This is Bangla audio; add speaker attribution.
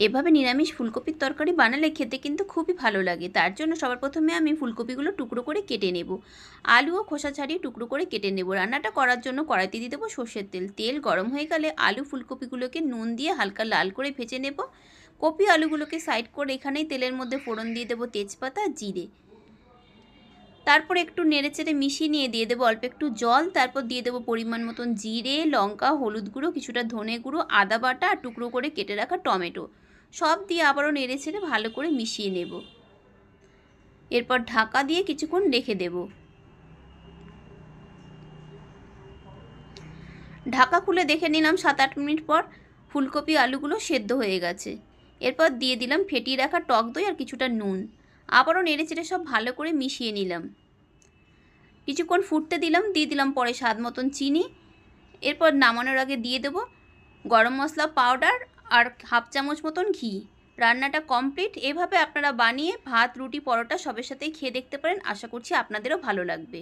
Speaker 1: এভাবে নিরামিষ ফুলকপির তরকারি বানালে খেতে কিন্তু খুবই ভালো লাগে। তার জন্য সবার প্রথমে আমি ফুলকপিগুলো টুকরো করে কেটে নেব। আলু ও খোসা ছাড়িয়ে টুকরো করে কেটে নেব। রান্নাটা করার জন্য কড়াইতে দিয়ে দেবো সর্ষের তেল। তেল গরম হয়ে গেলে আলু ফুলকপিগুলোকে নুন দিয়ে হালকা লাল করে ভেজে নেব। কপি আলুগুলোকে সাইড করে এখানেই তেলের মধ্যে ফোড়ন দিয়ে দেবো তেজপাতা, জিরে। তারপর একটু নেড়েচেড়ে মিশিয়ে নিয়ে দিয়ে দেবো অল্প একটু জল। তারপর দিয়ে দেবো পরিমাণ মতন জিরে, লঙ্কা, হলুদ গুঁড়ো, কিছুটা ধনে গুঁড়ো, আদা বাটা আর টুকরো করে কেটে রাখা টমেটো। সব দিয়ে আবারও নেড়েচেড়ে ভালো করে মিশিয়ে নেব। এরপর ঢাকা দিয়ে কিছুক্ষণ রেখে দেব। ঢাকা খুলে দেখে নিলাম 7-8 মিনিট পর ফুলকপি আলুগুলো সেদ্ধ হয়ে গেছে। এরপর দিয়ে দিলাম ফেটিয়ে রাখা টক দই আর কিছুটা নুন। আবারও নেড়েচেড়ে সব ভালো করে মিশিয়ে নিলাম। কিছুক্ষণ ফুটতে দিলাম, দিয়ে দিলাম পরে স্বাদ মতন চিনি। এরপর নামানোর আগে দিয়ে দেবো গরম মশলা পাউডার আর হাফ চামচ মতন ঘি। রান্নাটা কমপ্লিট। এভাবে আপনারা বানিয়ে ভাত, রুটি, পরোটা সবের সাথেই খেয়ে দেখতে পারেন। আশা করছি আপনাদেরও ভালো লাগবে।